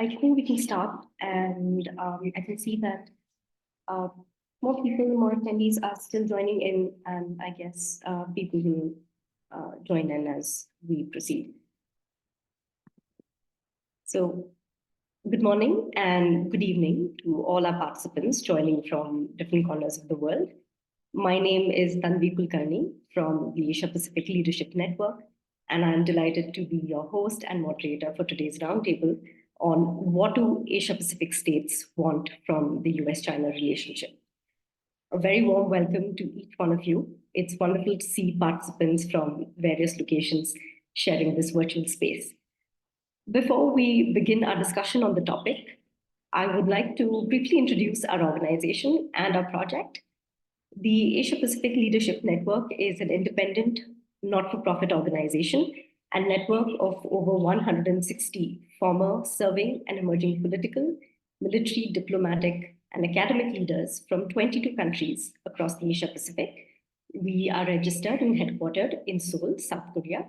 I think we can start, and I can see that more people, more attendees are still joining in, and I guess people will join in as we proceed. So, good morning and good evening to all our participants joining from different corners of the world. My name is Tanvi Kulkarni from the Asia Pacific Leadership Network, and I'm delighted to be your host and moderator for today's roundtable on what do Asia Pacific states want from the US-China relationship. A very warm welcome to each one of you. It's wonderful to see participants from various locations sharing this virtual space. Before we begin our discussion on the topic, I would like to briefly introduce our organization and our project. The Asia Pacific Leadership Network is an independent, not-for-profit organization and network of over 160 former, serving, and emerging political, military, diplomatic, and academic leaders from 22 countries across the Asia Pacific. We are registered and headquartered in Seoul, South Korea.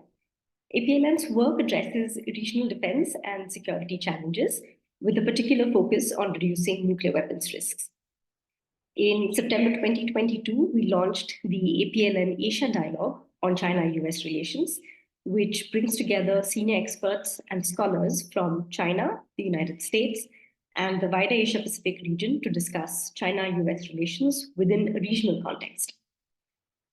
APLN's work addresses regional defense and security challenges with a particular focus on reducing nuclear weapons risks. In September 2022, we launched the APLN Asia Dialogue on China-US relations, which brings together senior experts and scholars from China, the United States, and the wider Asia-Pacific region to discuss China-US relations within a regional context.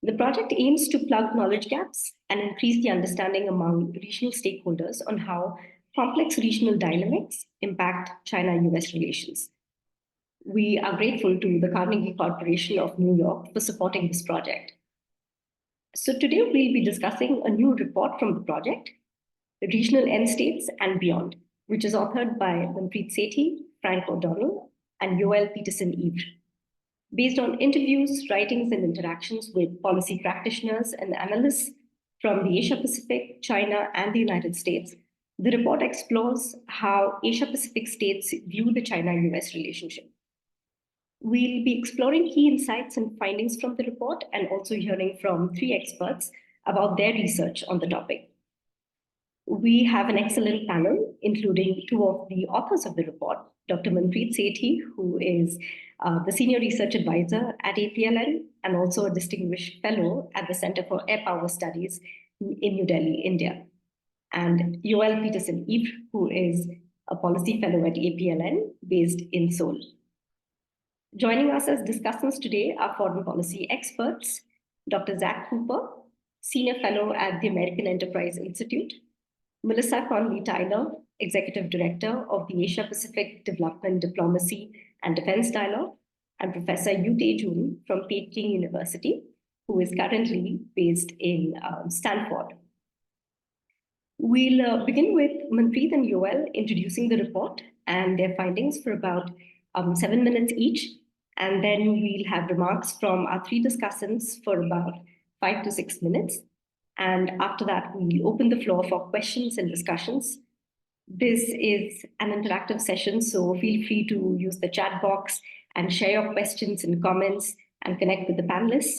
The project aims to plug knowledge gaps and increase the understanding among regional stakeholders on how complex regional dynamics impact China-US relations. We are grateful to the Carnegie Corporation of New York for supporting this project. So today we'll be discussing a new report from the project, Regional End States and Beyond, which is authored by Manpreet Sethi, Frank O'Donnell, and Joel Petersson-Ivre. Based on interviews, writings, and interactions with policy practitioners and analysts from the Asia-Pacific, China, and the United States, the report explores how Asia-Pacific states view the China-US relationship. We'll be exploring key insights and findings from the report and also hearing from 3 experts about their research on the topic. We have an excellent panel, including 2 of the authors of the report, Dr. Manpreet Sethi, who is the Senior Research Advisor at APLN and also a Distinguished Fellow at the Center for Air Power Studies in New Delhi, India, and Joel Petersson-Ivre, who is a Policy Fellow at APLN based in Seoul. Joining us as discussants today are foreign policy experts, Dr. Zach Cooper, Senior Fellow at the American Enterprise Institute, Melissa Conley-Tyler, Executive Director of the Asia Pacific Development Diplomacy and Defense Dialogue, and Professor Yu Tae-jun from Peking University, who is currently based in Stanford. We'll begin with Manpreet and Joel introducing the report and their findings for about 7 minutes each, and then we'll have remarks from our 3 discussants for about 5 to 6 minutes. And after that, we'll open the floor for questions and discussions. This is an interactive session, so feel free to use the chat box and share your questions and comments and connect with the panelists.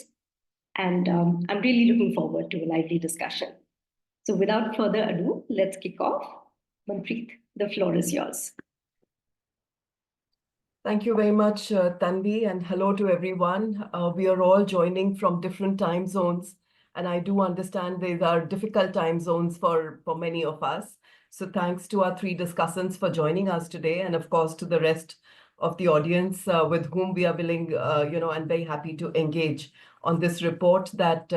And I'm really looking forward to a lively discussion. So without further ado, let's kick off. Manpreet, the floor is yours. Thank you very much, Tanvi, and hello to everyone. We are all joining from different time zones, and I do understand these are difficult time zones for many of us. So thanks to our 3 discussants for joining us today, and of course to the rest of the audience with whom we are willing, and very happy to engage on this report that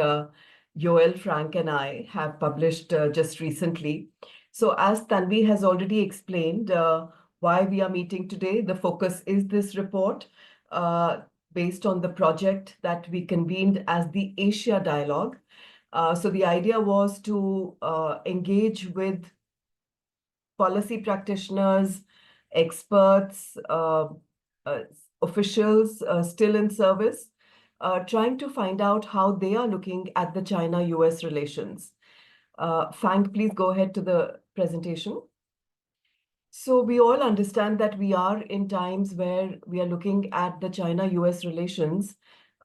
Joel, Frank, and I have published just recently. So as Tanvi has already explained, why we are meeting today, the focus is this report based on the project that we convened as the Asia Dialogue. So the idea was to engage with policy practitioners, experts, officials still in service, trying to find out how they are looking at the China-US relations. Frank, please go ahead to the presentation. So we all understand that we are in times where we are looking at the China-US relations,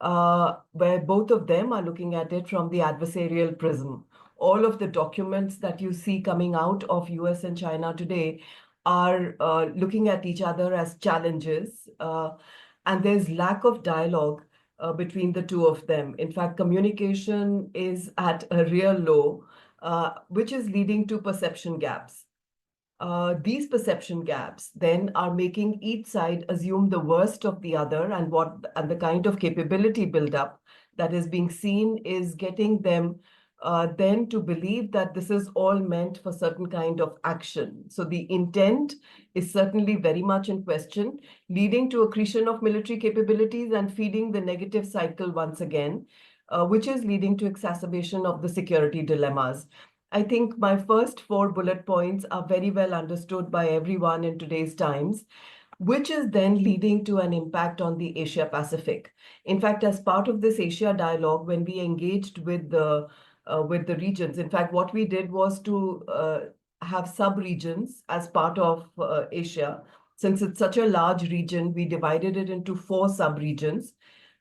where both of them are looking at it from the adversarial prism. All of the documents that you see coming out of US and China today are looking at each other as challenges, and there's lack of dialogue between the two of them. In fact, communication is at a real low, which is leading to perception gaps. These perception gaps then are making each side assume the worst of the other, and the kind of capability buildup that is being seen is getting them then to believe that this is all meant for certain kind of action. So the intent is certainly very much in question, leading to accretion of military capabilities and feeding the negative cycle once again, which is leading to exacerbation of the security dilemmas. I think my first 4 bullet points are very well understood by everyone in today's times, which is then leading to an impact on the Asia Pacific. In fact, as part of this Asia dialogue, when we engaged with the regions, in fact, what we did was to have sub-regions as part of Asia. Since it's such a large region, we divided it into 4 sub-regions: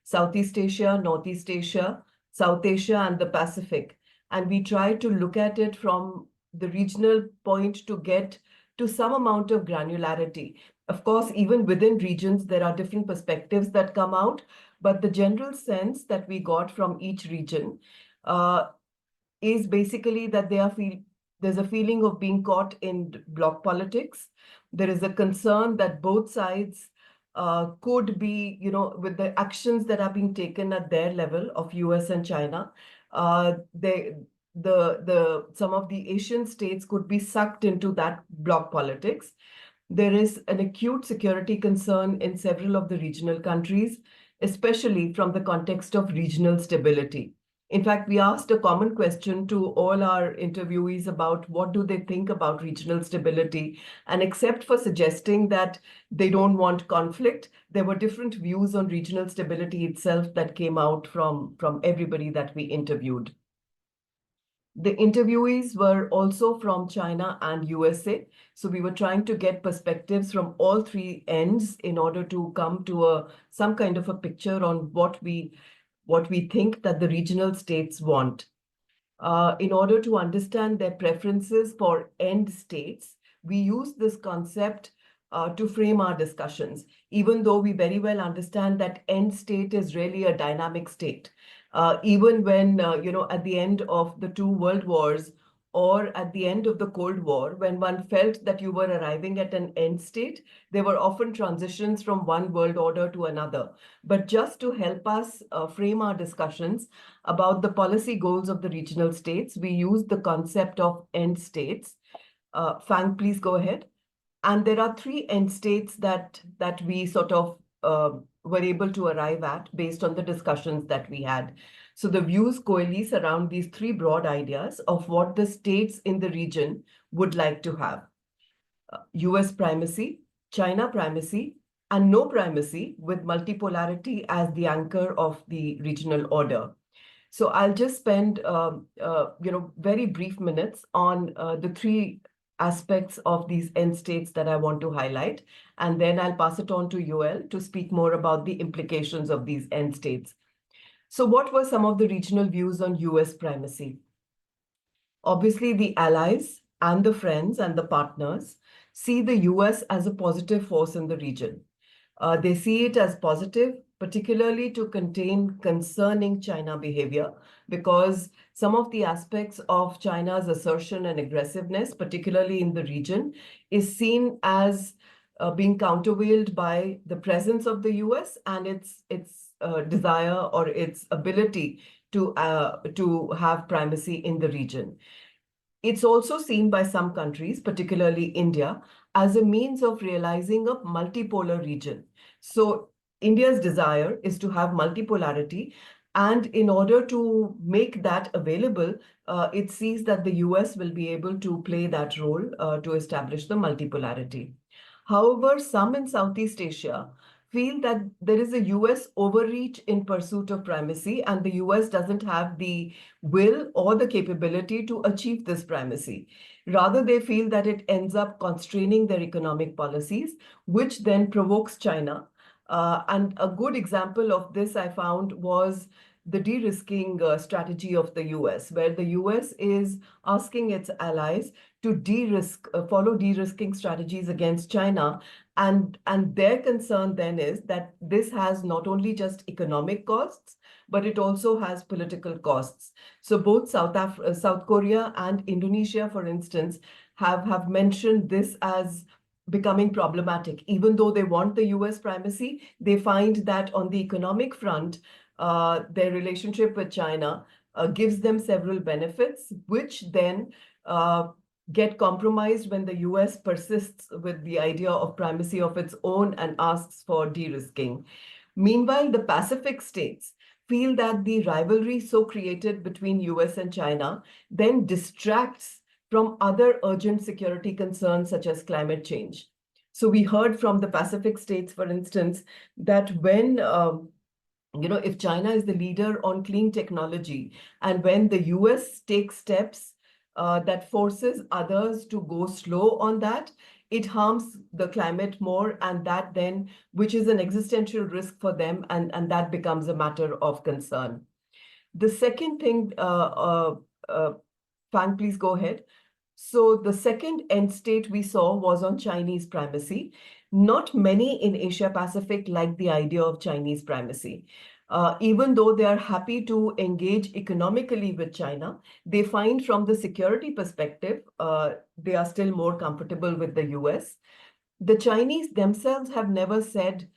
Southeast Asia, Northeast Asia, South Asia, and the Pacific. And we try to look at it from the regional point to get to some amount of granularity. Of course, even within regions, there are different perspectives that come out, but the general sense that we got from each region is basically that there's a feeling of being caught in bloc politics. There is a concern that both sides could be, with the actions that are being taken at their level of US and China, some of the Asian states could be sucked into that bloc politics. There is an acute security concern in several of the regional countries, especially from the context of regional stability. In fact, we asked a common question to all our interviewees about what do they think about regional stability. And except for suggesting that they don't want conflict, there were different views on regional stability itself that came out from everybody that we interviewed. The interviewees were also from China and USA. So we were trying to get perspectives from all 3 ends in order to come to some kind of a picture on what we think that the regional states want. In order to understand their preferences for end states, we use this concept to frame our discussions, even though we very well understand that end state is really a dynamic state. Even when, at the end of the 2 world wars, or at the end of the Cold War, when one felt that you were arriving at an end state, there were often transitions from one world order to another. But just to help us frame our discussions about the policy goals of the regional states, we use the concept of end states. Fang, please go ahead. And there are 3 end states that we sort of were able to arrive at based on the discussions that we had. So the views coalesce around these 3 broad ideas of what the states in the region would like to have: US primacy, China primacy, and no primacy, with multipolarity as the anchor of the regional order. So I'll just spend very brief minutes on the 3 aspects of these end states that I want to highlight, and then I'll pass it on to Joel to speak more about the implications of these end states. So what were some of the regional views on US primacy? Obviously, the allies and the friends and the partners see the US as a positive force in the region. They see it as positive, particularly to contain concerning China behavior, because some of the aspects of China's assertion and aggressiveness, particularly in the region, is seen as being countervailed by the presence of the US and its desire or its ability to have primacy in the region. It's also seen by some countries, particularly India, as a means of realizing a multipolar region. So India's desire is to have multipolarity, and in order to make that available, it sees that the US will be able to play that role to establish the multipolarity. However, some in Southeast Asia feel that there is a US overreach in pursuit of primacy, and the US doesn't have the will or the capability to achieve this primacy. Rather, they feel that it ends up constraining their economic policies, which then provokes China. And a good example of this I found was the de-risking strategy of the US, where the US is asking its allies to de-risk, follow de-risking strategies against China. And their concern then is that this has not only just economic costs, but it also has political costs. So both South Korea and Indonesia, for instance, have mentioned this as becoming problematic. Even though they want the US primacy, they find that on the economic front, their relationship with China gives them several benefits, which then get compromised when the US persists with the idea of primacy of its own and asks for de-risking. Meanwhile, the Pacific states feel that the rivalry so created between US and China then distracts from other urgent security concerns such as climate change. So we heard from the Pacific states, for instance, that when if China is the leader on clean technology, and when the US takes steps that forces others to go slow on that, it harms the climate more, and that then, which is an existential risk for them, and that becomes a matter of concern. The second thing, Fang, please go ahead. So the second end state we saw was on Chinese primacy. Not many in Asia Pacific like the idea of Chinese primacy. Even though they are happy to engage economically with China, they find from the security perspective, they are still more comfortable with the US. The Chinese themselves have never said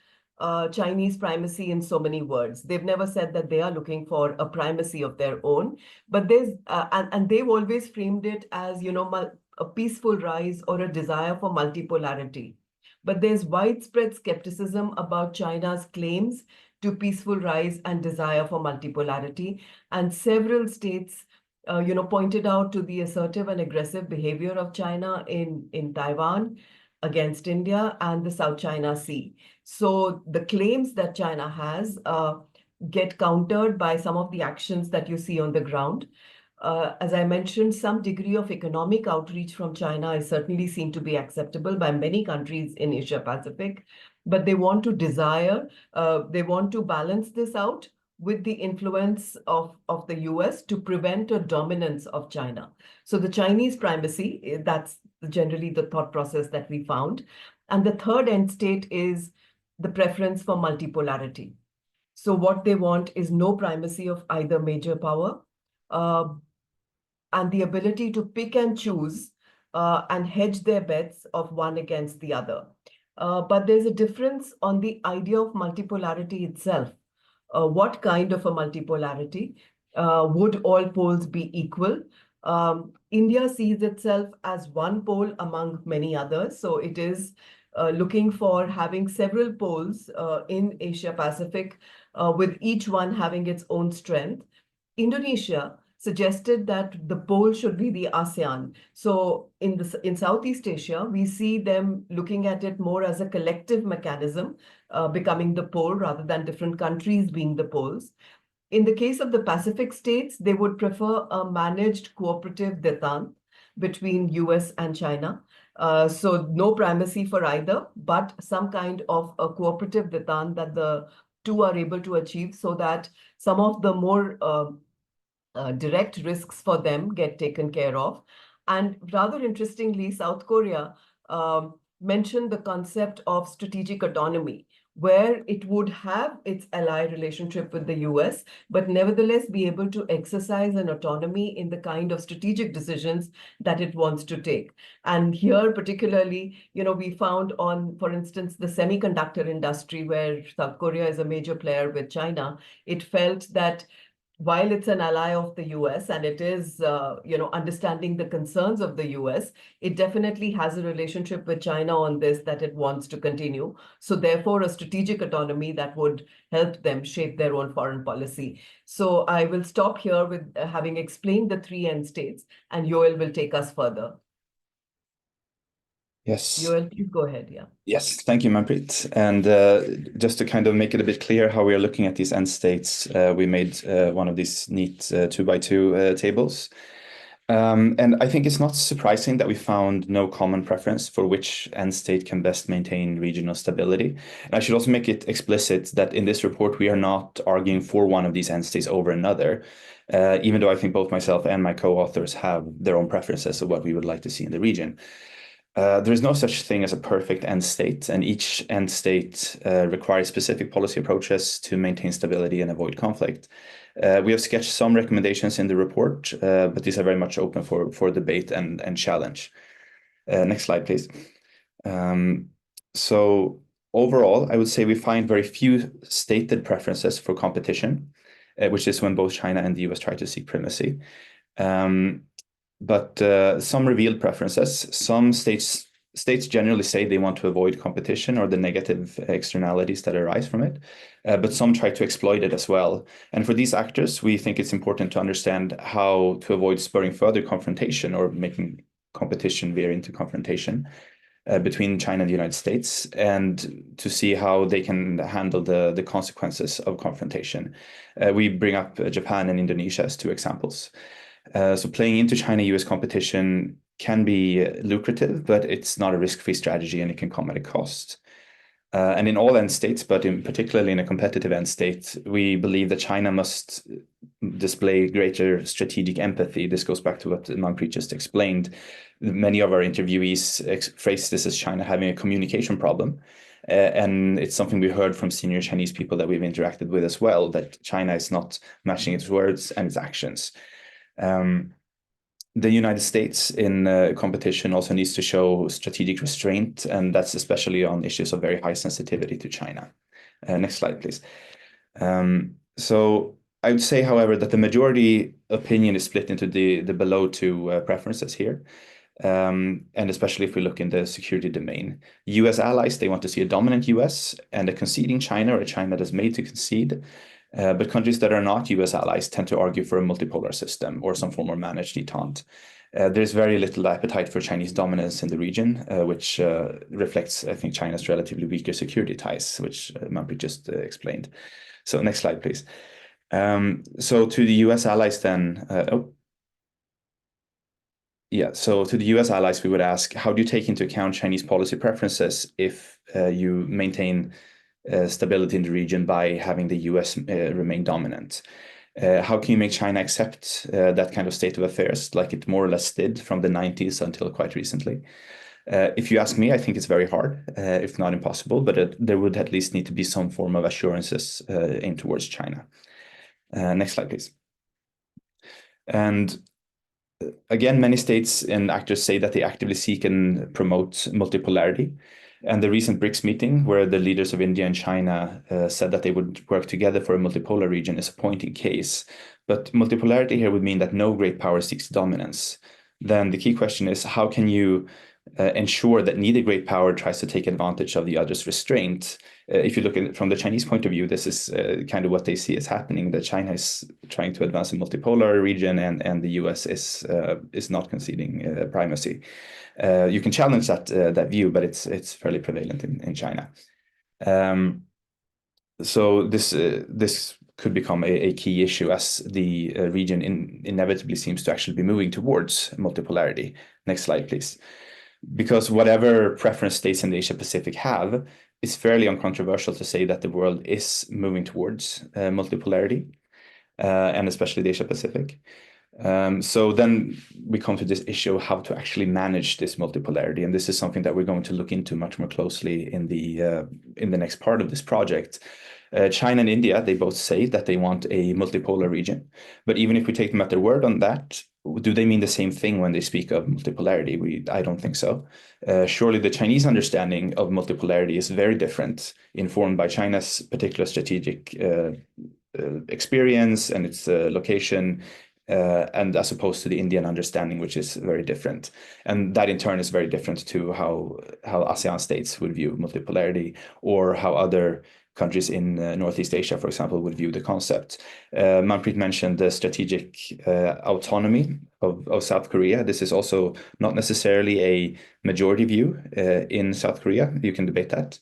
Chinese primacy in so many words. They've never said that they are looking for a primacy of their own, but there's, and they've always framed it as, a peaceful rise or a desire for multipolarity. But there's widespread skepticism about China's claims to peaceful rise and desire for multipolarity. And several states, pointed out to the assertive and aggressive behavior of China in Taiwan, against India, and the South China Sea. So the claims that China has get countered by some of the actions that you see on the ground. As I mentioned, some degree of economic outreach from China is certainly seen to be acceptable by many countries in Asia Pacific, but they want to balance this out with the influence of the US to prevent a dominance of China. So the Chinese primacy, that's generally the thought process that we found. And the third end state is the preference for multipolarity. So what they want is no primacy of either major power, and the ability to pick and choose and hedge their bets of one against the other. But there's a difference on the idea of multipolarity itself. What kind of a multipolarity? Would all poles be equal? India sees itself as one pole among many others. So it is looking for having several poles in Asia Pacific, with each one having its own strength. Indonesia suggested that the pole should be the ASEAN. So in Southeast Asia, we see them looking at it more as a collective mechanism, becoming the pole rather than different countries being the poles. In the case of the Pacific states, they would prefer a managed cooperative détente between US and China. So no primacy for either, but some kind of a cooperative détente that the two are able to achieve, so that some of the more direct risks for them get taken care of. And rather interestingly, South Korea mentioned the concept of strategic autonomy, where it would have its ally relationship with the US, but nevertheless be able to exercise an autonomy in the kind of strategic decisions that it wants to take. And here particularly, we found on, for instance, the semiconductor industry, where South Korea is a major player with China, it felt that while it's an ally of the US and it is, understanding the concerns of the US, it definitely has a relationship with China on this that it wants to continue. So therefore, a strategic autonomy that would help them shape their own foreign policy. So I will stop here with having explained the three end states, and Joel will take us further. Yes. Joel, please go ahead. Yeah. Yes, thank you, Manpreet. And just to kind of make it a bit clear how we are looking at these end states, we made one of these neat 2x2 tables. And I think it's not surprising that we found no common preference for which end state can best maintain regional stability. And I should also make it explicit that in this report, we are not arguing for one of these end states over another, even though I think both myself and my co-authors have their own preferences of what we would like to see in the region. There is no such thing as a perfect end state, and each end state requires specific policy approaches to maintain stability and avoid conflict. We have sketched some recommendations in the report, but these are very much open for debate and challenge. Next slide, please. So overall, I would say we find very few stated preferences for competition, which is when both China and the US try to seek primacy. But some revealed preferences. Some states generally say they want to avoid competition or the negative externalities that arise from it, but some try to exploit it as well. And for these actors, we think it's important to understand how to avoid spurring further confrontation or making competition veer into confrontation between China and the United States, and to see how they can handle the consequences of confrontation. We bring up Japan and Indonesia as two examples. So playing into China-US competition can be lucrative, but it's not a risk-free strategy, and it can come at a cost. And in all end states, but particularly in a competitive end state, we believe that China must display greater strategic empathy. This goes back to what Manpreet just explained. Many of our interviewees phrase this as China having a communication problem. And it's something we heard from senior Chinese people that we've interacted with as well, that China is not matching its words and its actions. The United States in competition also needs to show strategic restraint, and that's especially on issues of very high sensitivity to China. Next slide, please. So I would say, however, that the majority opinion is split into the below two preferences here. And especially if we look in the security domain. US allies, they want to see a dominant US and a conceding China, or a China that is made to concede. But countries that are not US allies tend to argue for a multipolar system or some form of managed detente. There's very little appetite for Chinese dominance in the region, which reflects, I think, China's relatively weaker security ties, which Manpreet just explained. So next slide, please. So to the US allies then, so to the US allies, we would ask, how do you take into account Chinese policy preferences if you maintain stability in the region by having the US remain dominant? How can you make China accept that kind of state of affairs, like it more or less did from the 90s until quite recently? If you ask me, I think it's very hard, if not impossible, but there would at least need to be some form of assurances aimed towards China. Next slide, please. And again, many states and actors say that they actively seek and promote multipolarity. And the recent BRICS meeting, where the leaders of India and China said that they would work together for a multipolar region, is a point in case. But multipolarity here would mean that no great power seeks dominance. Then the key question is, how can you ensure that neither great power tries to take advantage of the other's restraint? If you look at it from the Chinese point of view, this is kind of what they see as happening, that China is trying to advance a multipolar region, and the US is not conceding primacy. You can challenge that view, but it's fairly prevalent in China. So this could become a key issue as the region inevitably seems to actually be moving towards multipolarity. Next slide, please. Because whatever preference states in the Asia Pacific have, it's fairly uncontroversial to say that the world is moving towards multipolarity, and especially the Asia Pacific. So then we come to this issue of how to actually manage this multipolarity, and this is something that we're going to look into much more closely in the next part of this project. China and India, they both say that they want a multipolar region, but even if we take them at their word on that, do they mean the same thing when they speak of multipolarity? I don't think so. Surely the Chinese understanding of multipolarity is very different, informed by China's particular strategic experience and its location, and as opposed to the Indian understanding, which is very different. And that in turn is very different to how ASEAN states would view multipolarity, or how other countries in Northeast Asia, for example, would view the concept. Manpreet mentioned the strategic autonomy of South Korea. This is also not necessarily a majority view in South Korea. You can debate that.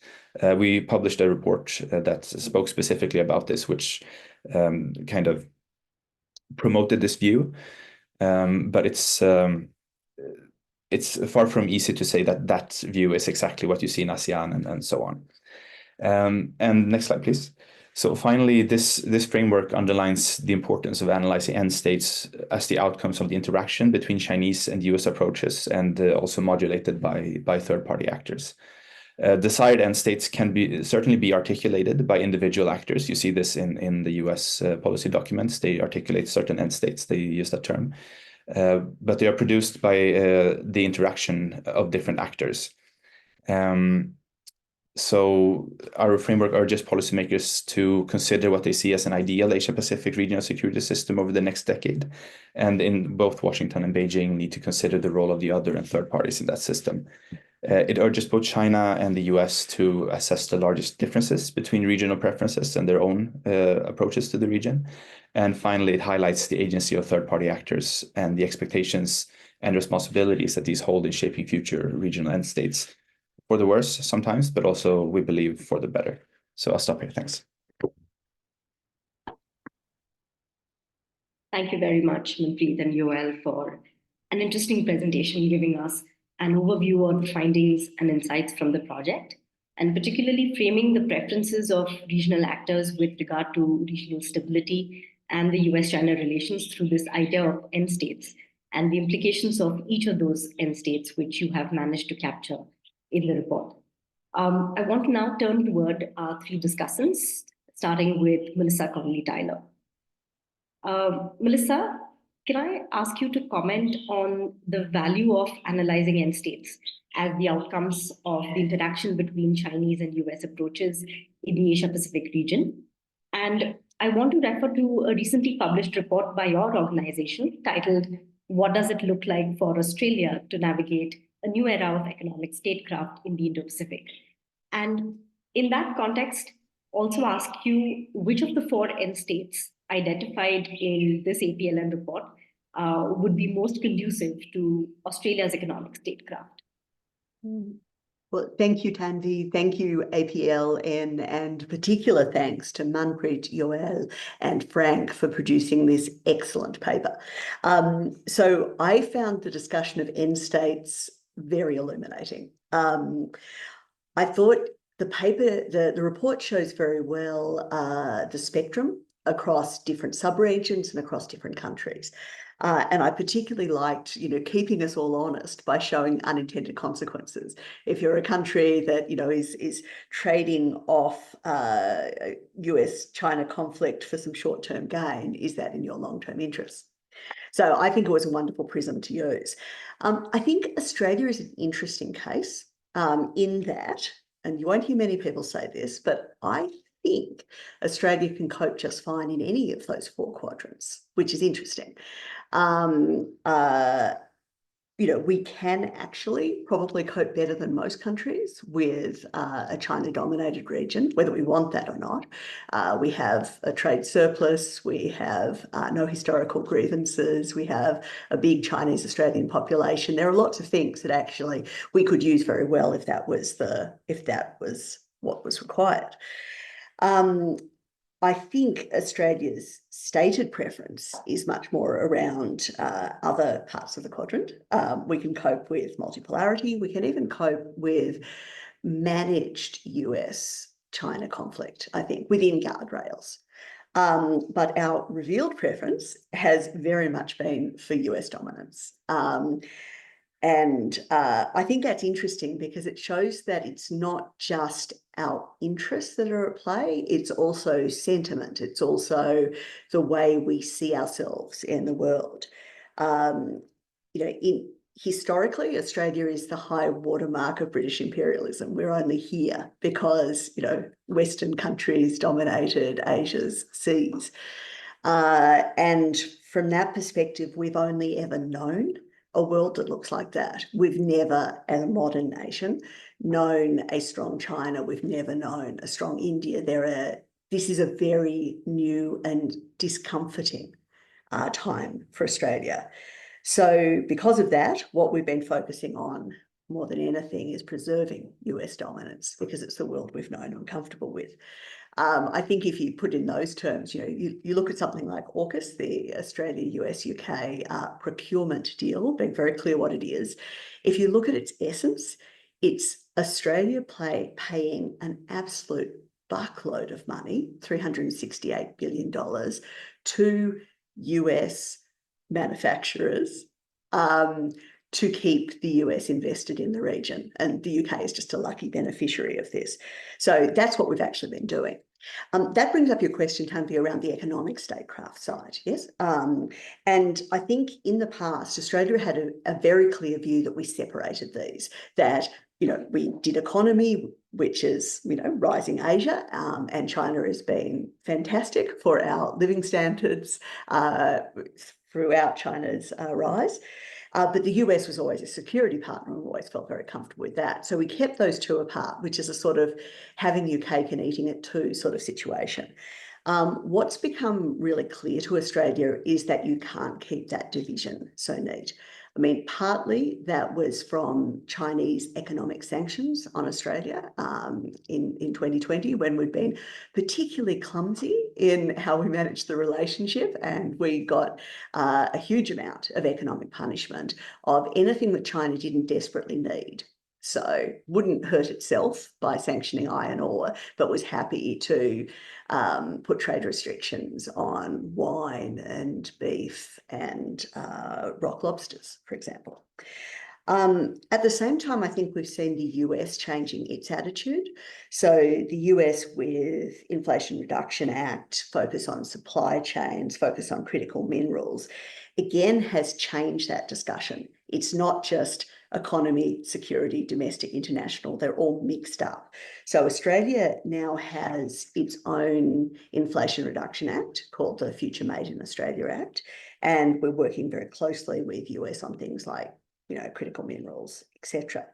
We published a report that spoke specifically about this, which kind of promoted this view. But it's far from easy to say that that view is exactly what you see in ASEAN and so on. And next slide, please. So finally, this framework underlines the importance of analyzing end states as the outcomes of the interaction between Chinese and US approaches, and also modulated by third-party actors. Desired end states can certainly be articulated by individual actors. You see this in the US policy documents. They articulate certain end states. They use that term. But they are produced by the interaction of different actors. So our framework urges policymakers to consider what they see as an ideal Asia-Pacific regional security system over the next decade. And in both Washington and Beijing need to consider the role of the other and third parties in that system. It urges both China and the US to assess the largest differences between regional preferences and their own approaches to the region. And finally, it highlights the agency of third-party actors and the expectations and responsibilities that these hold in shaping future regional end states, for the worse sometimes, but also, we believe, for the better. So I'll stop here. Thanks. Thank you very much, Manpreet and Joel, for an interesting presentation giving us an overview of the findings and insights from the project, and particularly framing the preferences of regional actors with regard to regional stability and the US-China relations through this idea of end states and the implications of each of those end states, which you have managed to capture in the report. I want to now turn toward our three discussants, starting with Melissa Connolly-Tyler. Melissa, can I ask you to comment on the value of analyzing end states as the outcomes of the interaction between Chinese and US approaches in the Asia-Pacific region? And I want to refer to a recently published report by your organization titled, "What Does It Look Like for Australia to Navigate a New Era of Economic Statecraft in the Indo-Pacific?" And in that context, also ask you which of the four end states identified in this APLN report would be most conducive to Australia's economic statecraft. Well, thank you, Tanvi. Thank you, APLN, and particular thanks to Manpreet, Joel, and Frank for producing this excellent paper. So I found the discussion of end states very illuminating. I thought the paper, the report shows very well the spectrum across different subregions and across different countries. And I particularly liked, keeping us all honest by showing unintended consequences. If you're a country that, is trading off US-China conflict for some short-term gain, is that in your long-term interest? So I think it was a wonderful prism to use. I think Australia is an interesting case in that, and you won't hear many people say this, but I think Australia can cope just fine in any of those four quadrants, which is interesting. We can actually probably cope better than most countries with a China-dominated region, whether we want that or not. We have a trade surplus, we have no historical grievances, we have a big Chinese-Australian population. There are lots of things that actually we could use very well if that was what was required. I think Australia's stated preference is much more around other parts of the quadrant. We can cope with multipolarity. We can even cope with managed US-China conflict, I think, within guardrails. But our revealed preference has very much been for US dominance. And I think that's interesting because it shows that it's not just our interests that are at play, it's also sentiment, it's also the way we see ourselves in the world. Historically, Australia is the high watermark of British imperialism. We're only here because, Western countries dominated Asia's seas. And from that perspective, we've only ever known a world that looks like that. We've never, as a modern nation, known a strong China. We've never known a strong India. This is a very new and discomforting time for Australia. So because of that, what we've been focusing on more than anything is preserving US dominance because it's the world we've known and comfortable with. I think if you put in those terms, you look at something like AUKUS, the Australia, US, UK procurement deal, being very clear what it is. If you look at its essence, it's Australia paying an absolute buckload of money, $368 billion, to US manufacturers to keep the US invested in the region. And the UK is just a lucky beneficiary of this. So that's what we've actually been doing. That brings up your question, Tanvi, around the economic statecraft side, yes? And I think in the past, Australia had a very clear view that we separated these, that we did economy, which is, rising Asia, and China has been fantastic for our living standards throughout China's rise. But the US was always a security partner, and we always felt very comfortable with that. So we kept those two apart, which is a sort of having your cake and eating it too sort of situation. What's become really clear to Australia is that you can't keep that division so neat. I mean, partly that was from Chinese economic sanctions on Australia in 2020, when we'd been particularly clumsy in how we managed the relationship, and we got a huge amount of economic punishment of anything that China didn't desperately need. So wouldn't hurt itself by sanctioning iron ore, but was happy to put trade restrictions on wine and beef and rock lobsters, for example. At the same time, I think we've seen the US changing its attitude. So the US, with Inflation Reduction Act, focus on supply chains, focus on critical minerals, again has changed that discussion. It's not just economy, security, domestic, international, they're all mixed up. So Australia now has its own Inflation Reduction Act called the Future Made in Australia Act. And we're working very closely with US on things like, critical minerals, etc.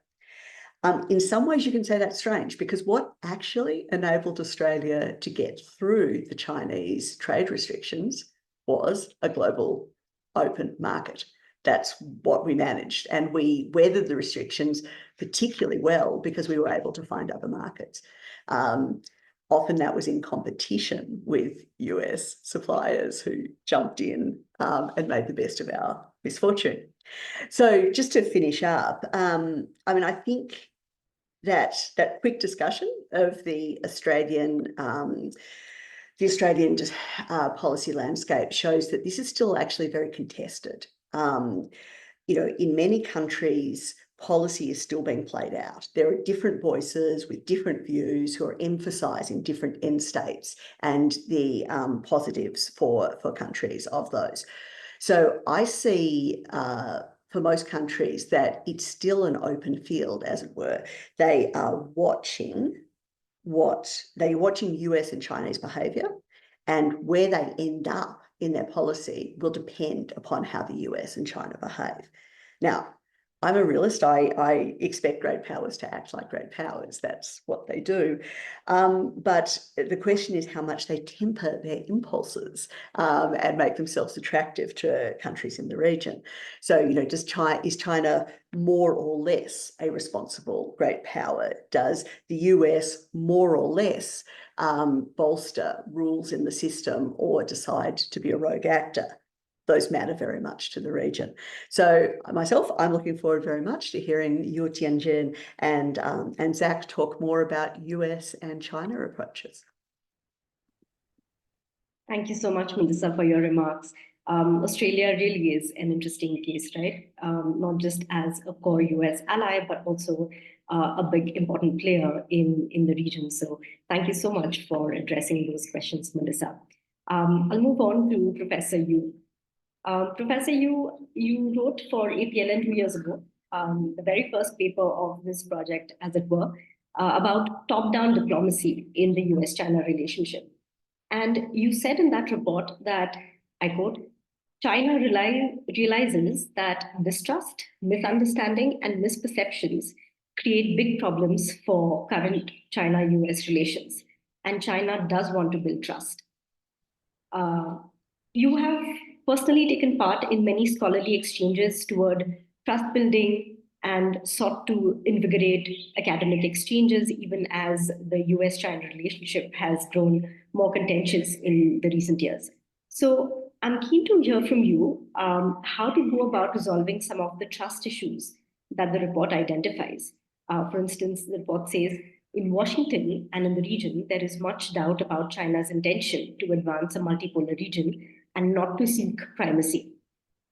In some ways, you can say that's strange, because what actually enabled Australia to get through the Chinese trade restrictions was a global open market. That's what we managed. And we weathered the restrictions particularly well because we were able to find other markets. Often that was in competition with US suppliers who jumped in and made the best of our misfortune. So just to finish up, I think that quick discussion of the Australian policy landscape shows that this is still actually very contested. In many countries, policy is still being played out. There are different voices with different views who are emphasising different end states and the positives for countries of those. So I see for most countries that it's still an open field, as it were. They are watching US and Chinese behaviour, and where they end up in their policy will depend upon how the US and China behave. Now, I'm a realist. I expect great powers to act like great powers. That's what they do. But the question is how much they temper their impulses and make themselves attractive to countries in the region. So, is China more or less a responsible great power? Does the US more or less bolster rules in the system or decide to be a rogue actor? Those matter very much to the region. So myself, I'm looking forward very much to hearing you, Tianjin, and Zach talk more about US and China approaches. Thank you so much, Melissa, for your remarks. Australia really is an interesting case, right? Not just as a core US ally, but also a big important player in the region. So thank you so much for addressing those questions, Melissa. I'll move on to Professor Yu. Professor, you wrote for APLN 2 years ago, the very first paper of this project, as it were, about top-down diplomacy in the US-China relationship. And you said in that report that, I quote, China realizes that distrust, misunderstanding, and misperceptions create big problems for current China-US relations. And China does want to build trust. You have personally taken part in many scholarly exchanges toward trust building, and sought to invigorate academic exchanges, even as the US-China relationship has grown more contentious in the recent years. So I'm keen to hear from you how to go about resolving some of the trust issues that the report identifies. For instance, the report says, in Washington and in the region, there is much doubt about China's intention to advance a multipolar region and not to seek primacy.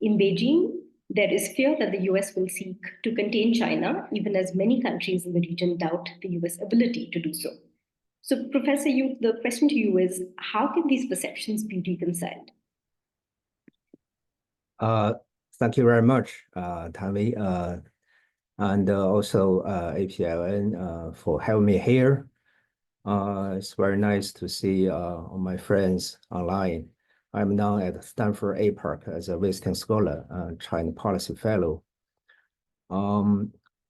In Beijing, there is fear that the US will seek to contain China, even as many countries in the region doubt the US ability to do so. So, Professor Yu, the question to you is, how can these perceptions be reconciled? Thank you very much, Tanvi, and also APLN for having me here. It's very nice to see all my friends online. I'm now at Stanford APAC as a visiting scholar, China Policy Fellow.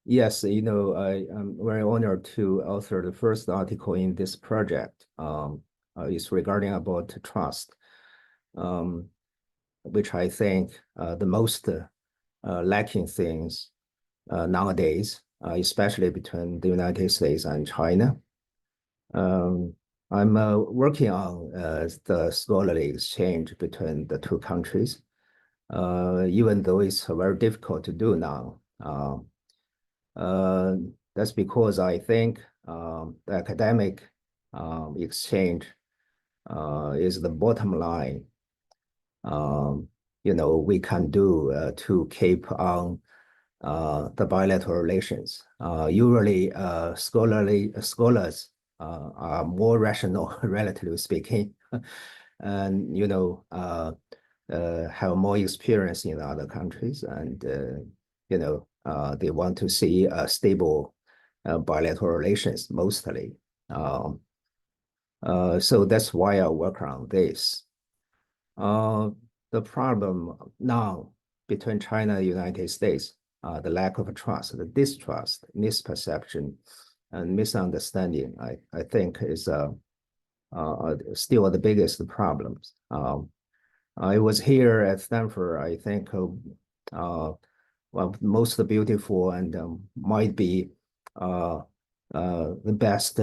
Yes, you know, I'm very honored to author the first article in this project. It's regarding about trust, which I think the most lacking things nowadays, especially between the United States and China. I'm working on the scholarly exchange between the two countries, even though it's very difficult to do now. That's because I think the academic exchange is the bottom line. You know, we can do to keep on the bilateral relations. Usually, scholars are more rational, relatively speaking, and you know, have more experience in other countries, and you know, they want to see stable bilateral relations mostly. So that's why I work on this. The problem now between China and the United States, the lack of trust, the distrust, misperception, and misunderstanding, I think is still the biggest problems. I was here at Stanford, I think, well, most beautiful and might be the best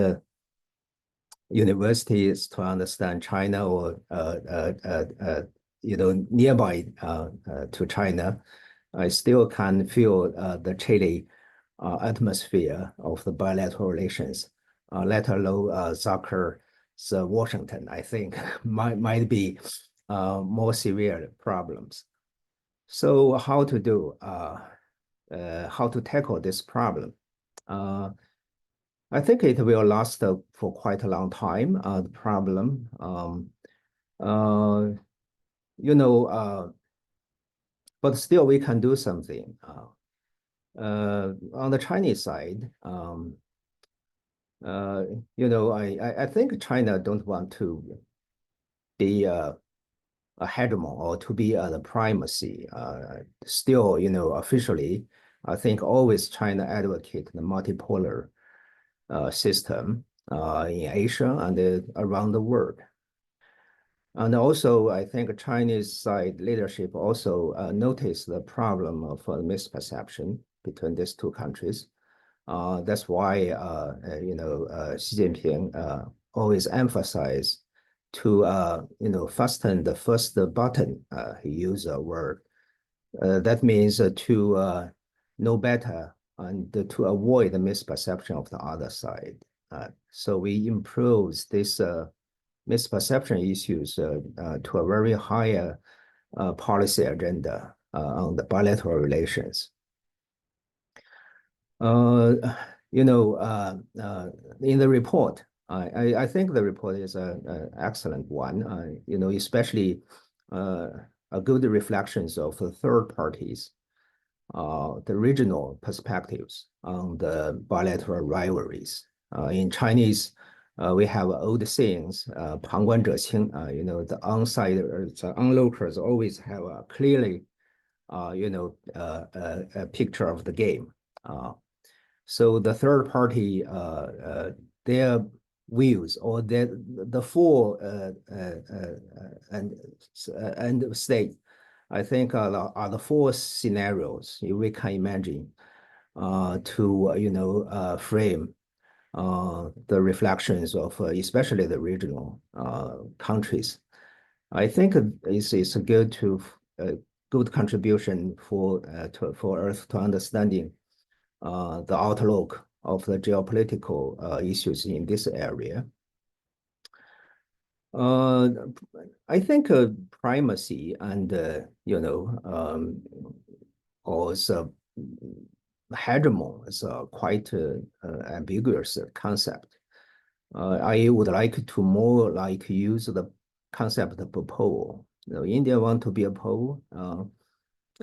universities to understand China or you know, nearby to China. I still can feel the chilly atmosphere of the bilateral relations, let alone Zucker's Washington, I think might be more severe problems. So how to do, how to tackle this problem? I think it will last for quite a long time, the problem. You know, but still we can do something. On the Chinese side, you know, I think China don't want to be a hegemon or to be the primacy. Still, you know, officially, I think always China advocate the multipolar system in Asia and around the world. And also, I think Chinese side leadership also noticed the problem of misperception between these two countries. That's why, you know, Xi Jinping always emphasize to, you know, fasten the first button, he used a word. That means to know better and to avoid the misperception of the other side. So we improve this misperception issues to a very higher policy agenda on the bilateral relations. You know, in the report, I think the report is an excellent one, you know, especially a good reflections of the third parties, the regional perspectives on the bilateral rivalries. In Chinese, we have old sayings, 旁观者清, you know, the onlookers always have a clearly, you know, a picture of the game. So the third party, their views or the full and state, I think are the four scenarios we can imagine to frame the reflections of especially the regional countries. I think it's a good contribution for Earth to understanding the outlook of the geopolitical issues in this area. I think primacy and also hegemon is a quite ambiguous concept. I would like to more like use the concept of a pole. India want to be a pole.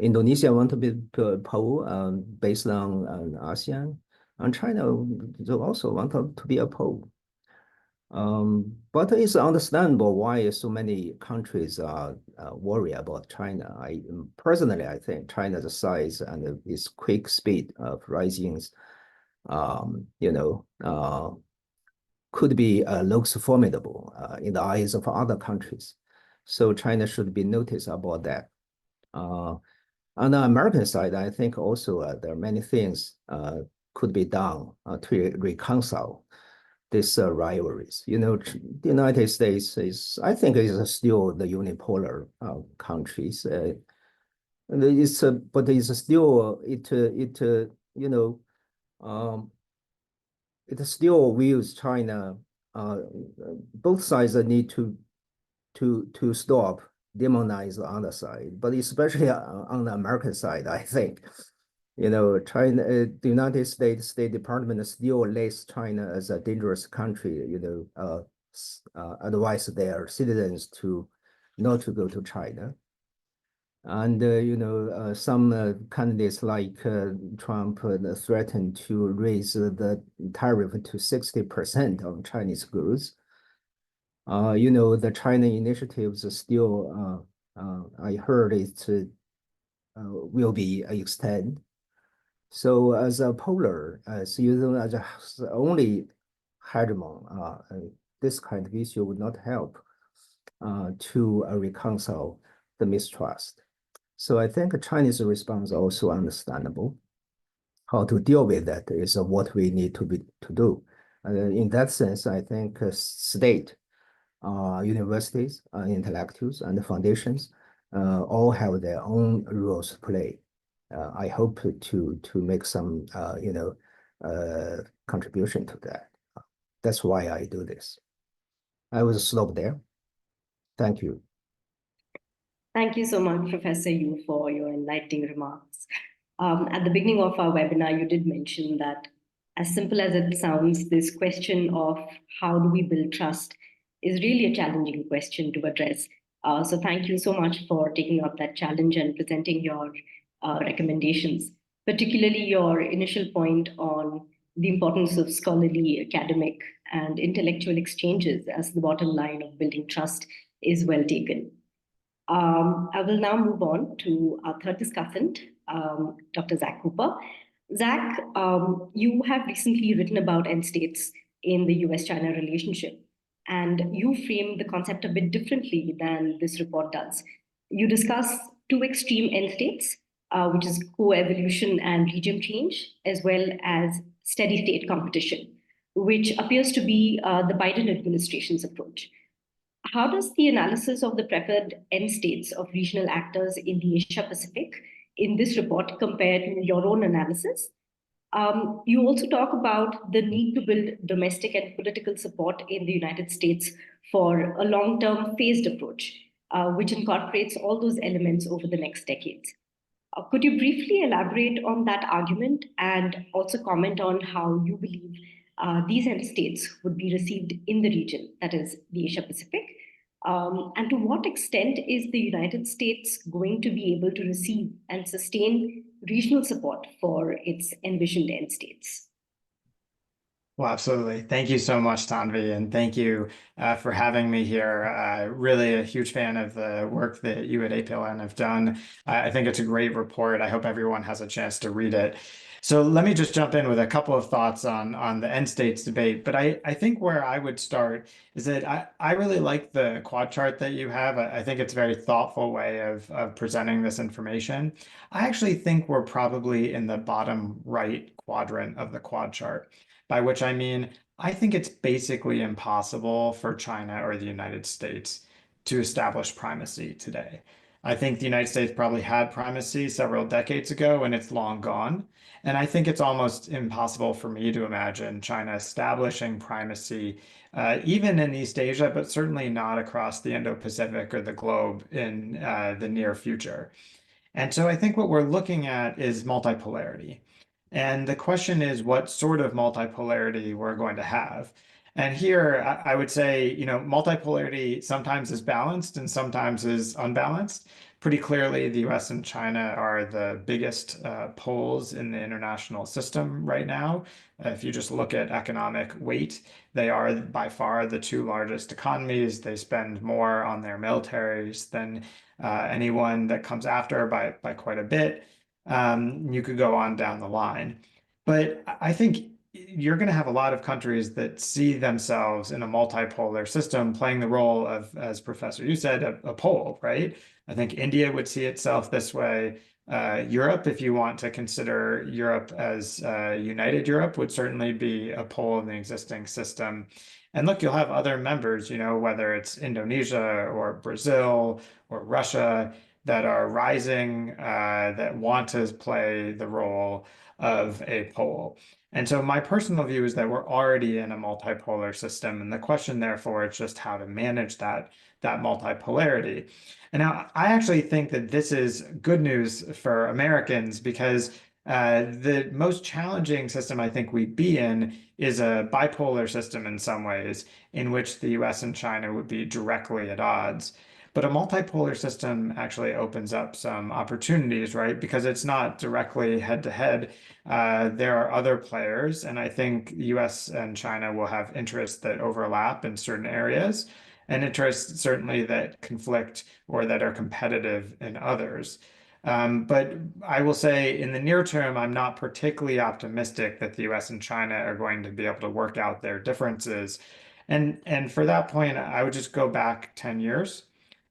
Indonesia want to be a pole based on ASEAN, and China also want to be a pole. But it's understandable why so many countries are worried about China. Personally, I think China's size and its quick speed of rising, could be looks formidable in the eyes of other countries. So China should be noticed about that. On the American side, I think also there are many things could be done to reconcile these rivalries. The United States I think, is still the unipolar countries. But it's still it still views China. Both sides need to stop demonize the other side, but especially on the American side, I think. China, the United States State Department still lists China as a dangerous country, advise their citizens not to go to China. And, some candidates like Trump threatened to raise the tariff to 60% on Chinese goods. The China initiatives are still, I heard it will be extended. So as a polar, as the only hegemon, this kind of issue would not help to reconcile the mistrust. So I think Chinese response is also understandable. How to deal with that is what we need to do. In that sense, I think state, universities, intellectuals, and foundations all have their own roles to play. I hope to make some contribution to that. That's why I do this. I will stop there. Thank you. Thank you so much, Professor Yu, for your enlightening remarks. At the beginning of our webinar, you did mention that, as simple as it sounds, this question of how do we build trust is really a challenging question to address. So thank you so much for taking up that challenge and presenting your recommendations, particularly your initial point on the importance of scholarly, academic, and intellectual exchanges as the bottom line of building trust is well taken. I will now move on to our third discussant, Dr. Zach Cooper. Zach, you have recently written about end states in the US-China relationship, and you frame the concept a bit differently than this report does. You discuss two extreme end states, which is co-evolution and regime change, as well as steady state competition, which appears to be the Biden administration's approach. How does the analysis of the preferred end states of regional actors in the Asia Pacific in this report compare to your own analysis? You also talk about the need to build domestic and political support in the United States for a long-term phased approach, which incorporates all those elements over the next decades. Could you briefly elaborate on that argument and also comment on how you believe these end states would be received in the region, that is the Asia Pacific? And to what extent is the United States going to be able to receive and sustain regional support for its envisioned end states? Well, absolutely. Thank you so much, Tanvi, and thank you for having me here. Really a huge fan of the work that you at APLN have done. I think it's a great report. I hope everyone has a chance to read it. So let me just jump in with a couple of thoughts on the end states debate. But I think where I would start is that I really like the quad chart that you have. I think it's a very thoughtful way of presenting this information. I actually think we're probably in the bottom right quadrant of the quad chart, by which I mean I think it's basically impossible for China or the United States to establish primacy today. I think the United States probably had primacy several decades ago and it's long gone. And I think it's almost impossible for me to imagine China establishing primacy, even in East Asia, but certainly not across the Indo-Pacific or the globe in the near future. And so I think what we're looking at is multipolarity. And the question is what sort of multipolarity we're going to have. And here I would say, multipolarity sometimes is balanced and sometimes is unbalanced. Pretty clearly, the US and China are the biggest poles in the international system right now. If you just look at economic weight, they are by far the two largest economies. They spend more on their militaries than anyone that comes after by quite a bit. You could go on down the line. But I think you're going to have a lot of countries that see themselves in a multipolar system playing the role of, as Professor, you said, a pole, right? I think India would see itself this way. Europe, if you want to consider Europe as United Europe, would certainly be a pole in the existing system. And look, you'll have other members, whether it's Indonesia or Brazil or Russia that are rising, that want to play the role of a pole. And so my personal view is that we're already in a multipolar system. And the question, therefore, is just how to manage that multipolarity. And now I actually think that this is good news for Americans because the most challenging system I think we'd be in is a bipolar system in some ways, in which the US and China would be directly at odds. But a multipolar system actually opens up some opportunities, right? Because it's not directly head to head. There are other players, and I think the US and China will have interests that overlap in certain areas, and interests certainly that conflict or that are competitive in others. But I will say in the near term, I'm not particularly optimistic that the US and China are going to be able to work out their differences. And for that point, I would just go back 10 years.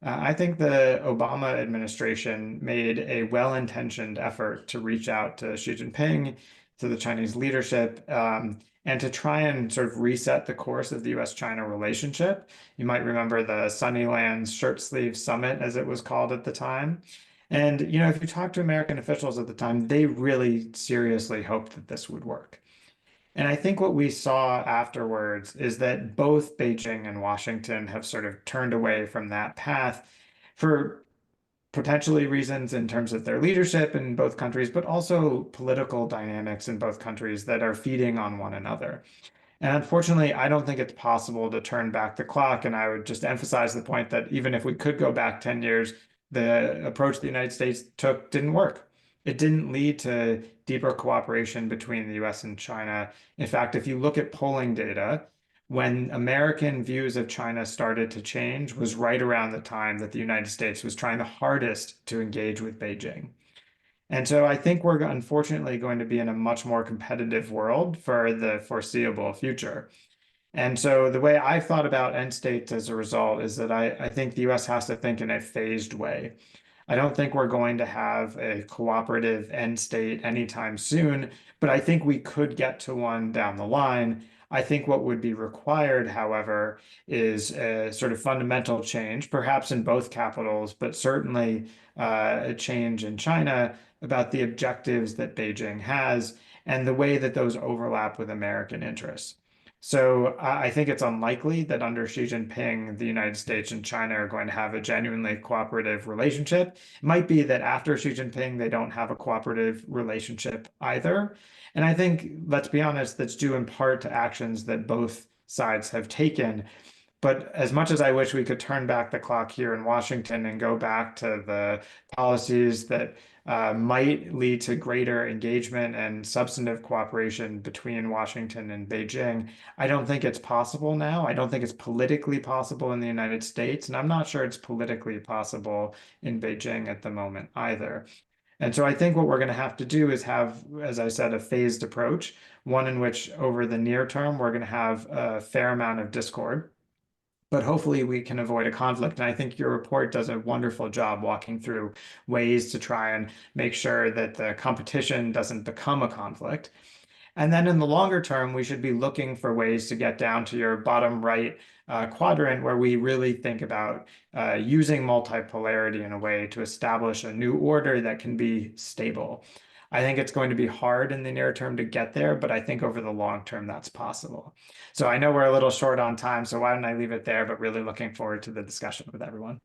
I think the Obama administration made a well-intentioned effort to reach out to Xi Jinping, to the Chinese leadership, and to try and sort of reset the course of the US-China relationship. You might remember the Sunnylands shirt sleeve summit, as it was called at the time. And, if you talk to American officials at the time, they really seriously hoped that this would work. And I think what we saw afterwards is that both Beijing and Washington have sort of turned away from that path for potentially reasons in terms of their leadership in both countries, but also political dynamics in both countries that are feeding on one another. And unfortunately, I don't think it's possible to turn back the clock. And I would just emphasize the point that even if we could go back 10 years, the approach the United States took didn't work. It didn't lead to deeper cooperation between the US and China. In fact, if you look at polling data, when American views of China started to change was right around the time that the United States was trying the hardest to engage with Beijing. And so I think we're unfortunately going to be in a much more competitive world for the foreseeable future. And so the way I've thought about end states as a result is that I think the US has to think in a phased way. I don't think we're going to have a cooperative end state anytime soon, but I think we could get to one down the line. I think what would be required, however, is a sort of fundamental change, perhaps in both capitals, but certainly a change in China about the objectives that Beijing has and the way that those overlap with American interests. So I think it's unlikely that under Xi Jinping, the United States and China are going to have a genuinely cooperative relationship. It might be that after Xi Jinping, they don't have a cooperative relationship either. And I think, let's be honest, that's due in part to actions that both sides have taken. But as much as I wish we could turn back the clock here in Washington and go back to the policies that might lead to greater engagement and substantive cooperation between Washington and Beijing, I don't think it's possible now. I don't think it's politically possible in the United States, and I'm not sure it's politically possible in Beijing at the moment either. And so I think what we're going to have to do is have, as I said, a phased approach, one in which over the near term, we're going to have a fair amount of discord, but hopefully we can avoid a conflict. And I think your report does a wonderful job walking through ways to try and make sure that the competition doesn't become a conflict. And then in the longer term, we should be looking for ways to get down to your bottom right quadrant, where we really think about using multipolarity in a way to establish a new order that can be stable. I think it's going to be hard in the near term to get there, but I think over the long term, that's possible. So I know we're a little short on time, so why don't I leave it there, but really looking forward to the discussion with everyone.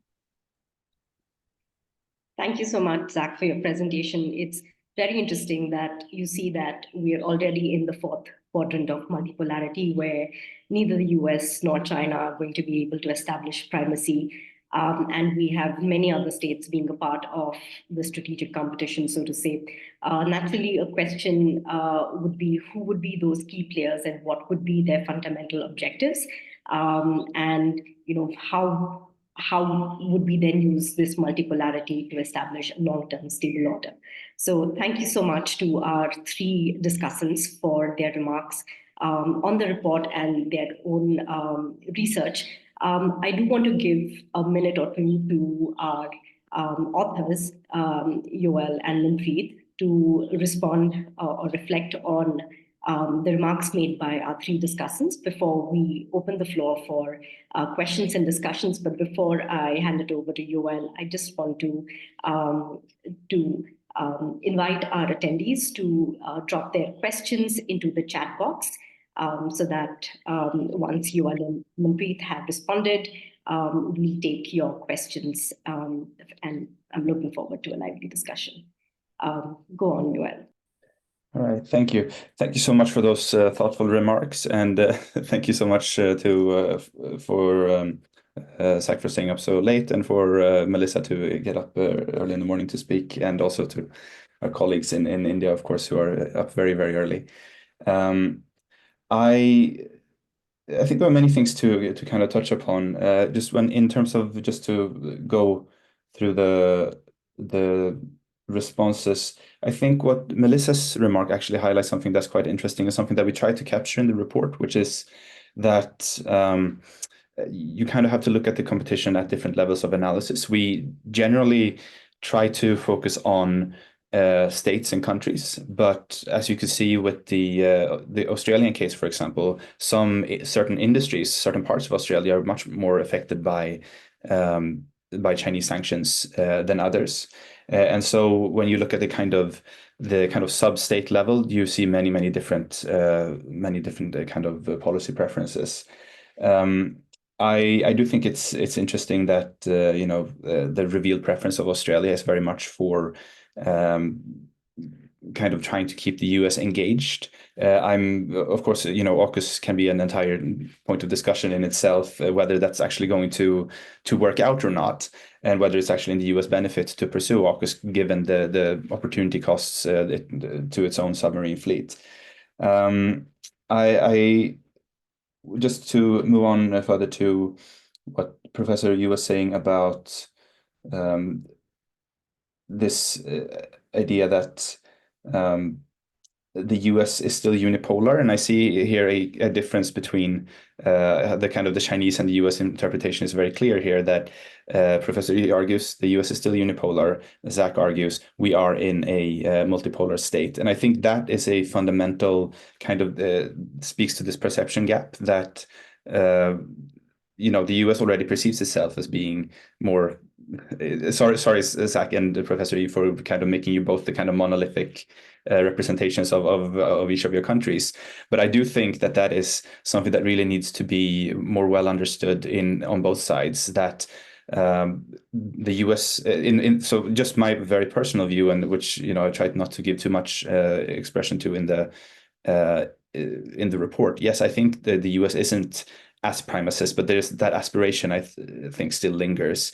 Thank you so much, Zach, for your presentation. It's very interesting that you see that we are already in the fourth quadrant of multipolarity, where neither the US nor China are going to be able to establish primacy. And we have many other states being a part of the strategic competition, so to say. Naturally, a question would be, who would be those key players and what would be their fundamental objectives? And how would we then use this multipolarity to establish a long-term stable order? So thank you so much to our three discussants for their remarks on the report and their own research. I do want to give a minute or two to our authors, Joel and Manpreet, to respond or reflect on the remarks made by our three discussants before we open the floor for questions and discussions. But before I hand it over to Joel, I just want to invite our attendees to drop their questions into the chat box so that once Joel and Manpreet have responded, we'll take your questions. And I'm looking forward to a lively discussion. Go on, Joel. All right, thank you. Thank you so much for those thoughtful remarks, and thank you so much for Zach for staying up so late, and for Melissa to get up early in the morning to speak, and also to our colleagues in India, of course, who are up very, very early. I think there are many things to kind of touch upon. Just in terms of just to go through the responses, I think what Melissa's remark actually highlights something that's quite interesting, and something that we try to capture in the report, which is that you kind of have to look at the competition at different levels of analysis. We generally try to focus on states and countries, but as you can see with the Australian case, for example, certain industries, certain parts of Australia are much more affected by Chinese sanctions than others. And so when you look at the kind of sub-state level, you see many different kind of policy preferences. I do think it's interesting that the revealed preference of Australia is very much for kind of trying to keep the US engaged. Of course, AUKUS can be an entire point of discussion in itself, whether that's actually going to work out or not, and whether it's actually in the US benefit to pursue AUKUS given the opportunity costs to its own submarine fleet. I just to move on further to what Professor Yu was saying about this idea that the US is still unipolar, and I see here a difference between the Chinese and the US interpretation is very clear here, that Professor Yu argues the US is still unipolar. Zach argues we are in a multipolar state, and I think that is a fundamental kind of speaks to this perception gap that the US already perceives itself as being more. Sorry, Zach and Professor Yu, for kind of making you both the kind of monolithic representations of each of your countries. But I do think that is something that really needs to be more well understood on both sides, that the US so just my very personal view, and which I tried not to give too much expression to in the report. Yes, I think the US isn't as primacist, but there's that aspiration I think still lingers.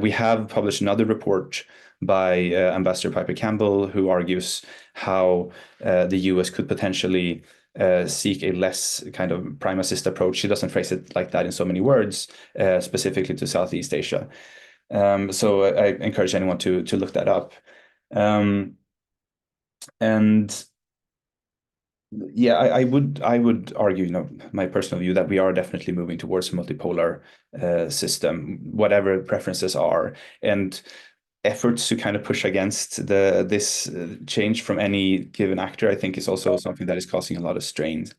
We have published another report by Ambassador Piper Campbell, who argues how the US could potentially seek a less kind of primacist approach. She doesn't phrase it like that in so many words, specifically to Southeast Asia. So I encourage anyone to look that up. And yeah, I would argue, my personal view that we are definitely moving towards a multipolar system, whatever preferences are, and efforts to kind of push against this change from any given actor, I think, is also something that is causing a lot of strains.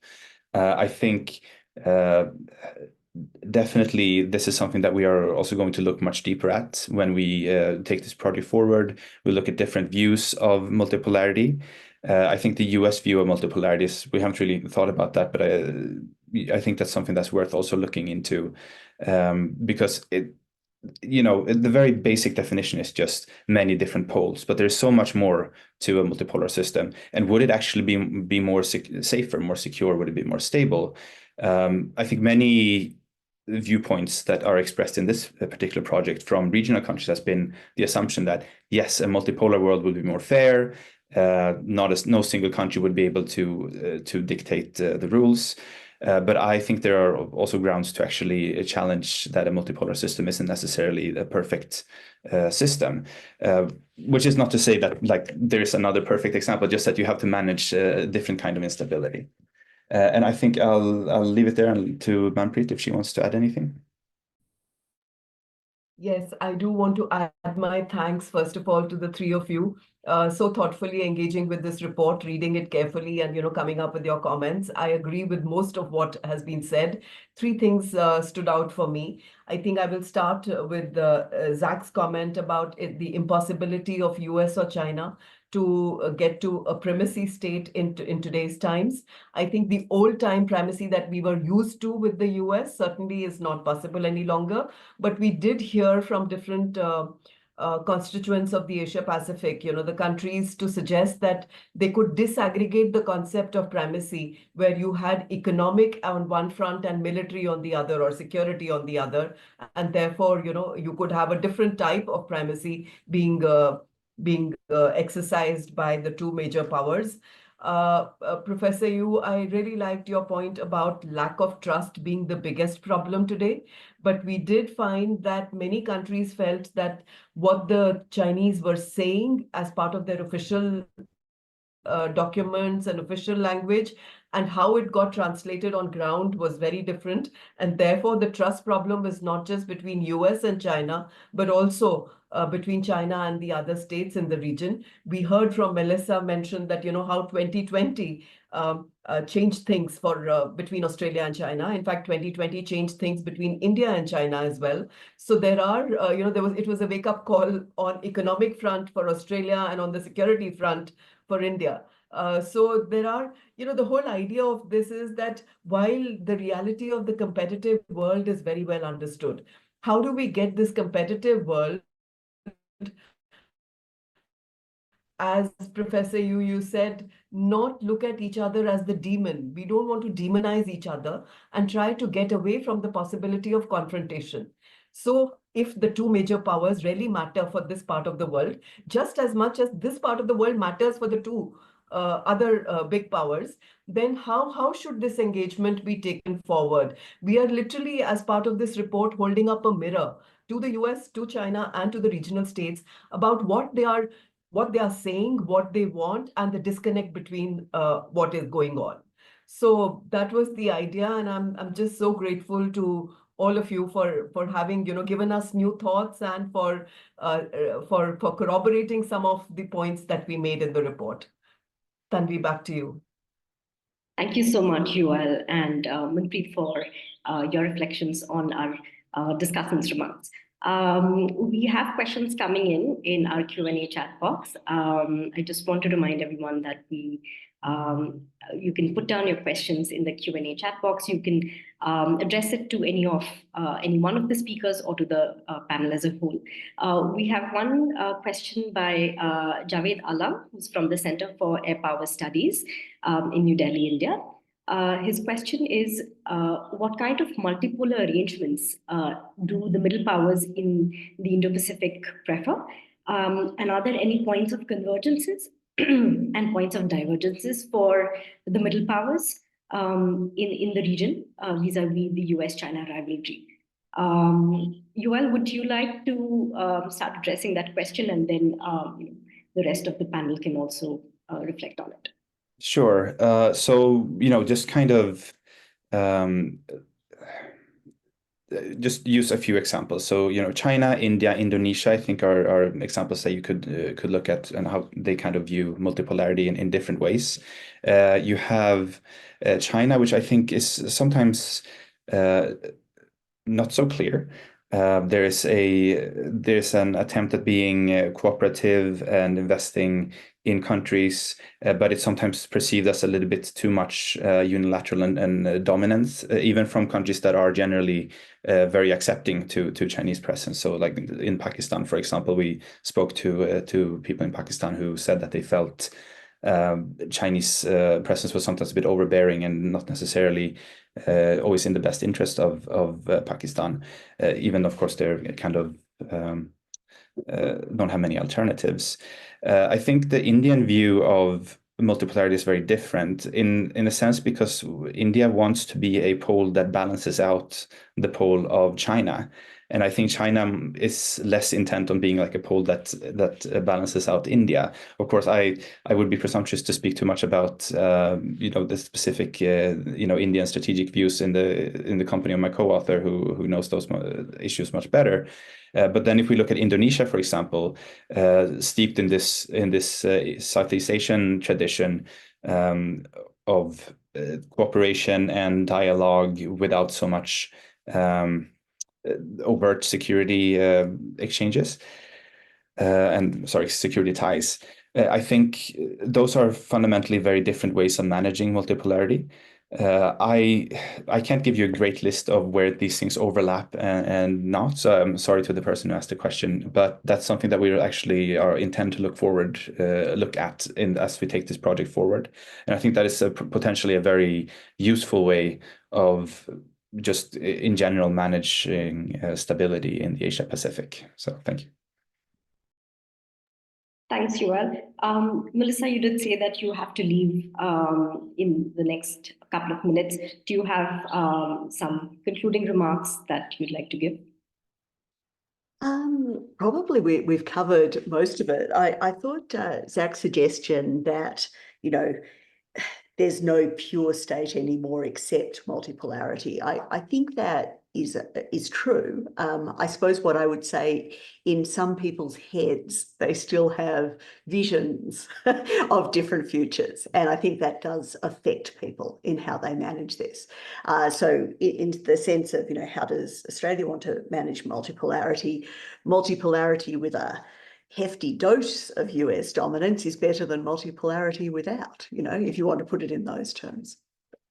I think definitely this is something that we are also going to look much deeper at when we take this project forward. We look at different views of multipolarity. I think the US view of multipolarity is, we haven't really thought about that, but I think that's something that's worth also looking into, because the very basic definition is just many different poles, but there's so much more to a multipolar system. And would it actually be more safer, more secure? Would it be more stable? I think many viewpoints that are expressed in this particular project from regional countries has been the assumption that, yes, a multipolar world will be more fair. No single country would be able to dictate the rules. But I think there are also grounds to actually challenge that a multipolar system isn't necessarily a perfect system. Which is not to say that there's another perfect example, just that you have to manage a different kind of instability. And I think I'll leave it there to Manpreet if she wants to add anything. Yes, I do want to add my thanks, first of all, to the three of you, so thoughtfully engaging with this report, reading it carefully, and coming up with your comments. I agree with most of what has been said. Three things stood out for me. I think I will start with Zach's comment about the impossibility of US or China to get to a primacy state in today's times. I think the old-time primacy that we were used to with the US certainly is not possible any longer. But we did hear from different constituents of the Asia Pacific, the countries, to suggest that they could disaggregate the concept of primacy, where you had economic on one front and military on the other, or security on the other. And therefore, you could have a different type of primacy being exercised by the two major powers. Professor Yu, I really liked your point about lack of trust being the biggest problem today. But we did find that many countries felt that what the Chinese were saying as part of their official documents and official language, and how it got translated on ground was very different. And therefore, the trust problem is not just between US and China, but also between China and the other states in the region. We heard from Melissa mention that, how 2020 changed things for between Australia and China. In fact, 2020 changed things between India and China as well. So there are, it was a wake-up call on economic front for Australia and on the security front for India. So there are, the whole idea of this is that while the reality of the competitive world is very well understood, how do we get this competitive world, as Professor Yu said, not look at each other as the demon? We don't want to demonize each other and try to get away from the possibility of confrontation. So if the two major powers really matter for this part of the world, just as much as this part of the world matters for the two other big powers, then how should this engagement be taken forward? We are literally, as part of this report, holding up a mirror to the US, to China, and to the regional states about what they are saying, what they want, and the disconnect between what is going on. So that was the idea, and I'm just so grateful to all of you for having given us new thoughts and for corroborating some of the points that we made in the report. Tanvi, back to you. Thank you so much, Joel and Manpreet, for your reflections on our discussant's remarks. We have questions coming in our Q&A chat box. I just want to remind everyone that you can put down your questions in the Q&A chat box. You can address it to any one of the speakers or to the panel as a whole. We have one question by Javed Alam, who's from the Center for Air Power Studies in New Delhi, India. His question is, what kind of multipolar arrangements do the middle powers in the Indo-Pacific prefer? And are there any points of convergences and points of divergences for the middle powers in the region vis-a-vis the US-China rivalry? Joel, would you like to start addressing that question, and then the rest of the panel can also reflect on it. Sure. So, just kind of just use a few examples. So, China, India, Indonesia, I think are examples that you could look at and how they kind of view multipolarity in different ways. You have China, which I think is sometimes not so clear. There's an attempt at being cooperative and investing in countries, but it's sometimes perceived as a little bit too much unilateral and dominance, even from countries that are generally very accepting to Chinese presence. So, like in Pakistan, for example, we spoke to people in Pakistan who said that they felt Chinese presence was sometimes a bit overbearing and not necessarily always in the best interest of Pakistan, even of course they're kind of don't have many alternatives. I think the Indian view of multipolarity is very different in a sense because India wants to be a pole that balances out the pole of China. And I think China is less intent on being like a pole that balances out India. Of course, I would be presumptuous to speak too much about the specific Indian strategic views in the company of my co-author who knows those issues much better. But then if we look at Indonesia, for example, steeped in this Southeast Asian tradition of cooperation and dialogue without so much overt security exchanges security ties. I think those are fundamentally very different ways of managing multipolarity. I can't give you a great list of where these things overlap and not. So I'm sorry to the person who asked the question, but that's something that we actually intend to look at as we take this project forward. And I think that is potentially a very useful way of just in general managing stability in the Asia Pacific. So thank you. Thanks, Joel. Melissa, you did say that you have to leave in the next couple of minutes. Do you have some concluding remarks that you'd like to give? Probably we've covered most of it. I thought Zach's suggestion that, there's no pure state anymore except multipolarity. I think that is true. I suppose what I would say, in some people's heads, they still have visions of different futures. And I think that does affect people in how they manage this. So in the sense of, how does Australia want to manage multipolarity? Multipolarity with a hefty dose of US dominance is better than multipolarity without, if you want to put it in those terms.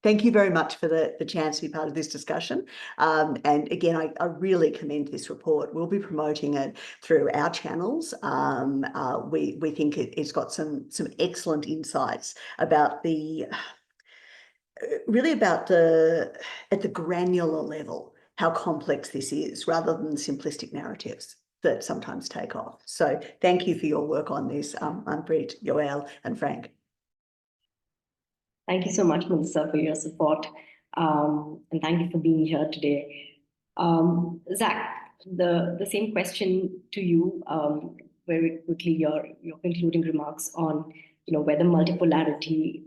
Thank you very much for the chance to be part of this discussion. And again, I really commend this report. We'll be promoting it through our channels. We think it's got some excellent insights about really about at the granular level, how complex this is, rather than simplistic narratives that sometimes take off. So thank you for your work on this, Manpreet, Joel, and Frank. Thank you so much, Melissa, for your support. And thank you for being here today. Zach, the same question to you, very quickly, your concluding remarks on whether multipolarity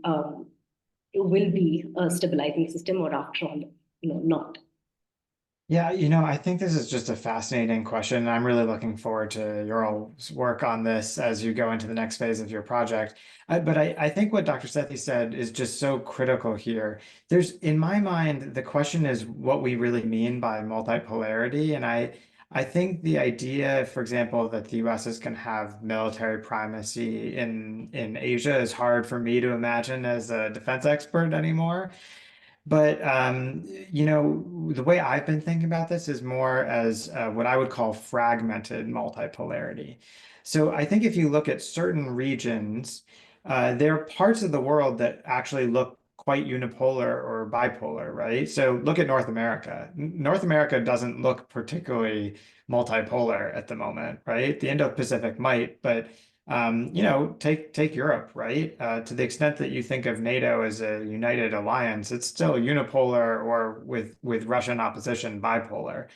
will be a stabilizing system or after all, not. Yeah, I think this is just a fascinating question. I'm really looking forward to your all's work on this as you go into the next phase of your project. But I think what Dr. Sethi said is just so critical here. In my mind, the question is what we really mean by multipolarity. And I think the idea, for example, that the US is going to have military primacy in Asia is hard for me to imagine as a defense expert anymore. But the way I've been thinking about this is more as what I would call fragmented multipolarity. So I think if you look at certain regions, there are parts of the world that actually look quite unipolar or bipolar, right? So look at North America. North America doesn't look particularly multipolar at the moment, right? The Indo-Pacific might, but take Europe, right? To the extent that you think of NATO as a united alliance, it's still unipolar or with Russian opposition bipolar.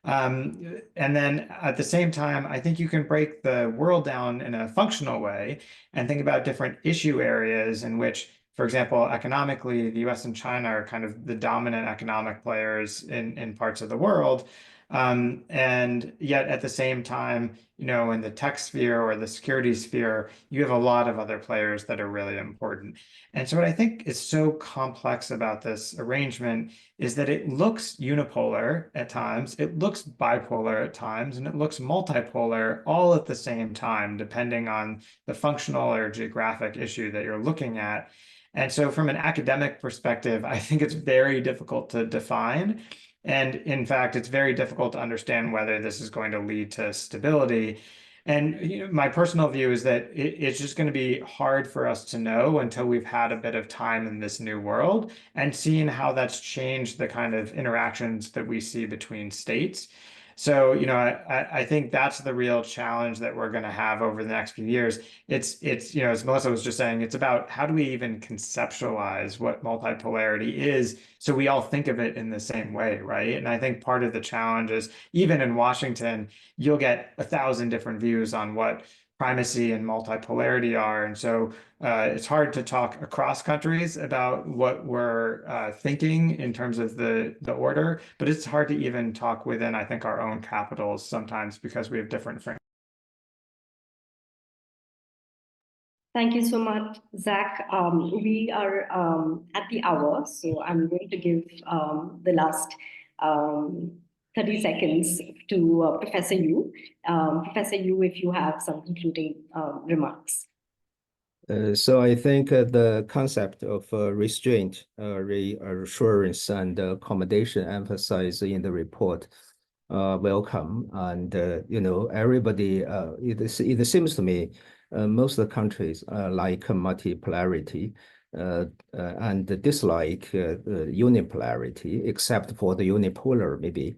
And then at the same time, I think you can break the world down in a functional way and think about different issue areas in which, for example, economically, the US and China are kind of the dominant economic players in parts of the world. And yet at the same time, you know, in the tech sphere or the security sphere, you have a lot of other players that are really important. And so what I think is so complex about this arrangement is that it looks unipolar at times, it looks bipolar at times, and it looks multipolar all at the same time, depending on the functional or geographic issue that you're looking at. And so from an academic perspective, I think it's very difficult to define. And in fact, it's very difficult to understand whether this is going to lead to stability. And you know, my personal view is that it's just going to be hard for us to know until we've had a bit of time in this new world and seeing how that's changed the kind of interactions that we see between states. So, you know, I think that's the real challenge that we're going to have over the next few years. It's, you know, as Melissa was just saying, it's about how do we even conceptualize what multipolarity is so we all think of it in the same way, right? And I think part of the challenge is even in Washington, you'll get 1,000 different views on what primacy and multipolarity are. And so it's hard to talk across countries about what we're thinking in terms of the order, but it's hard to even talk within, I think, our own capitals sometimes because we have different frameworks. Thank you so much, Zach. We are at the hour, so I'm going to give the last 30 seconds to Professor Yu. Professor Yu, if you have some concluding remarks. So I think the concept of restraint, reassurance, and accommodation emphasized in the report welcome. And you know, everybody, it seems to me most of the countries like multipolarity and dislike unipolarity, except for the unipolar maybe.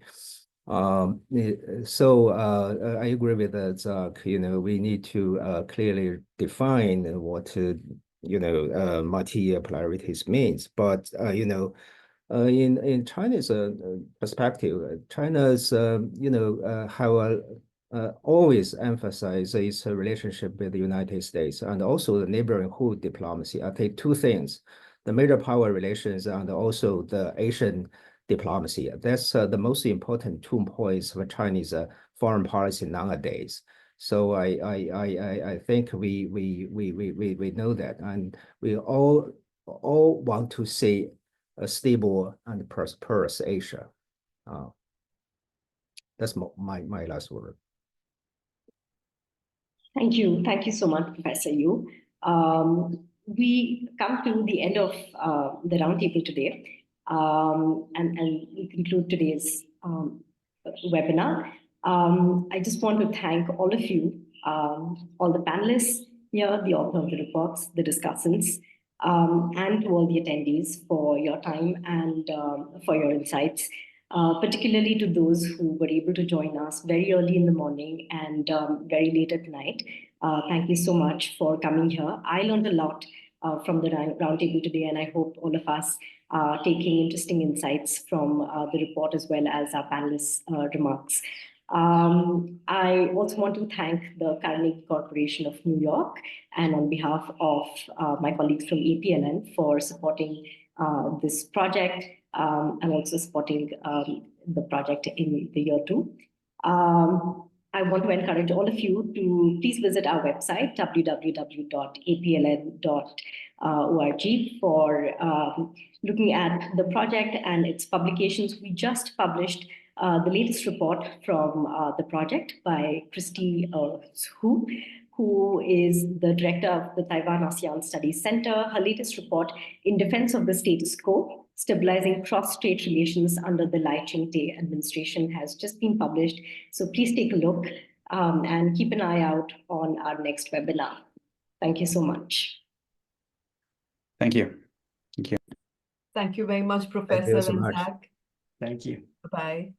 So I agree with Zach. You know, we need to clearly define what you know multipolarities means. But you know, in China's perspective, China's you know have always emphasized its relationship with the United States and also the neighborhood diplomacy. I think two things: the major power relations and also the Asian diplomacy. That's the most important 2 points for Chinese foreign policy nowadays. So I think we know that, and we all want to see a stable and prosperous Asia. That's my last word. Thank you. Thank you so much, Professor Yu. We come to the end of the roundtable today. And we conclude today's webinar. I just want to thank all of you, all the panelists here, the author of the reports, the discussants, and to all the attendees for your time and for your insights, particularly to those who were able to join us very early in the morning and very late at night. Thank you so much for coming here. I learned a lot from the roundtable today, and I hope all of us taking interesting insights from the report as well as our panelists' remarks. I also want to thank the Carnegie Corporation of New York and on behalf of my colleagues from APLN for supporting this project and also supporting the project in the year 2. I want to encourage all of you to please visit our website, www.apln.org, for looking at the project and its publications. We just published the latest report from the project by Christy Hu, who is the director of the Taiwan ASEAN Studies Center. Her latest report, In Defense of the Status Quo, Stabilizing Cross-Strait Relations under the Lai Ching-te administration, has just been published. So please take a look and keep an eye out on our next webinar. Thank you so much. Thank you. Thank you very much, Professor and Zach. Thank you. Bye-bye.